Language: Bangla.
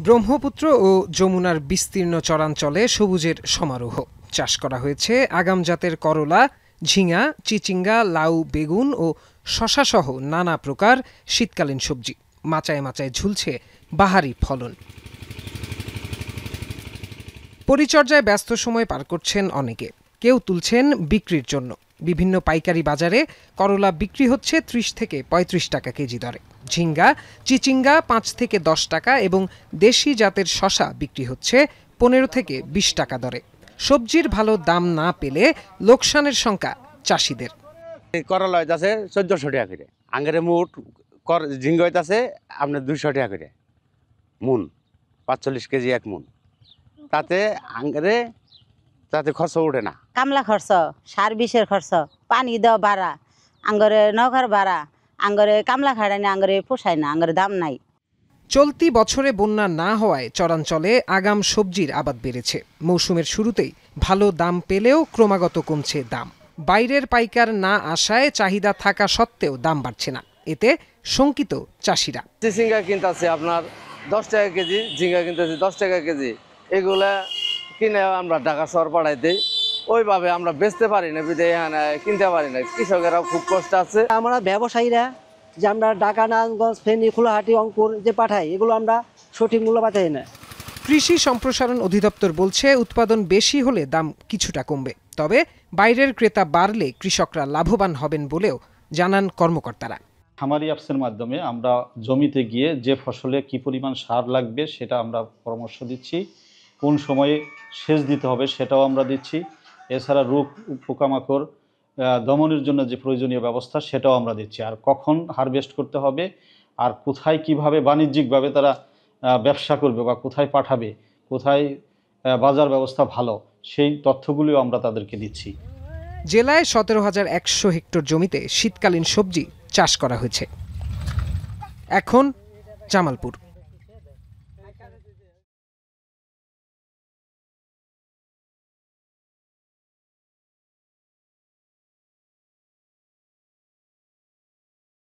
ব্রহ্মপুত্র ও যমুনার বিস্তীর্ণ চরাঞ্চলে সবুজের সমারোহ। চাষ করা হয়েছে আগাম জাতের করলা, ঝিঙা, চিচিঙ্গা, লাউ, বেগুন ও শশাসহ নানা প্রকার শীতকালীন সবজি। মাচায় মাচায় ঝুলছে বাহারি ফলন। পরিচর্যায় ব্যস্ত সময় পার করছেন অনেকে। কেউ তুলছেন বিক্রির জন্য। বিভিন্ন পাইকারি বাজারে করলা বিক্রি হচ্ছে ৩০ থেকে ৩৫ টাকা কেজি দরে। ঝিঙ্গা, চিচিঙ্গা ৫ থেকে ১০ টাকা এবং দেশি জাতের শশা বিক্রি হচ্ছে ১৫ থেকে ২০ টাকা দরে। সবজির ভালো দাম না পেলে লোকসানের শঙ্কা চাষিদের। করলা হইতাছে ১৪০০ টাকা করে, আঙ্গারে মুঠ ঝিঙ্গা হইতাছে আপনার ২০০ টাকা করে মুন, ৪৫ কেজি এক মুন। তাতে আঙ্গারে তাতে খরচ ওঠে না। কামলা খরচ, সার বিষের খরচ, পানি দেওয়া বাড়া, আঙ্গরে নগর বাড়া, আঙ্গরে কামলা খাড়ায় না, আঙ্গরে পোষায় না, আঙ্গরে দাম নাই। চলতি বছরে বন্যা না হওয়ায় চরাঞ্চলে আগাম সবজির আবাদ বেড়েছে। মৌসুমের শুরুতেই ভালো দাম পেলেও ক্রমাগত কমছে দাম। বাইরের পাইকার না আসায় চাহিদা থাকা সত্ত্বেও দাম বাড়ছে না। এতে শঙ্কিত চাষিরা। চিচিঙ্গা কিনতেছে আপনার ১০ টাকা কেজি, ঝিঙ্গা কিনতেছে ১০ টাকা কেজি। এগুলা কিনে আমরা ঢাকা শহর পাঠাই দিই, ওইভাবে আমরা বেচতে পারি না, বিদে কিনতে পারি না। কৃষকেরা খুব কষ্ট আছে। আমরা ব্যবসায়ীরা যে আমরা ঢাকা, নারায়ণগঞ্জ, ফেনী, খোলাহাটি, রংপুর যে পাঠাই, এগুলো আমরা সঠিক মূল্য পাঠাই না। কৃষি সম্প্রসারণ অধিদপ্তর বলছে উৎপাদন বেশি হলে দাম কিছুটা কমবে। তবে বাইরের ক্রেতা বাড়লে কৃষকরা লাভবান হবেন বলেও জানান কর্মকর্তারা। খামারি অ্যাপসের মাধ্যমে আমরা জমিতে গিয়ে যে ফসলে কি পরিমাণ সার লাগবে সেটা আমরা পরামর্শ দিচ্ছি, কোন সময়ে সেচ দিতে হবে সেটাও আমরা দিচ্ছি। এছাড়া রোগ পোকামাকড় দমনের জন্য যে প্রয়োজনীয় ব্যবস্থা সেটাও আমরা দিচ্ছি। আর কখন হারভেস্ট করতে হবে আর কোথায় কিভাবে বাণিজ্যিকভাবে তারা ব্যবসা করবে বা কোথায় পাঠাবে, কোথায় বাজার ব্যবস্থা ভালো, সেই তথ্যগুলিও আমরা তাদেরকে দিচ্ছি। জেলায় ১৭,১০০ হেক্টর জমিতে শীতকালীন সবজি চাষ করা হয়েছে। এখন জামালপুর।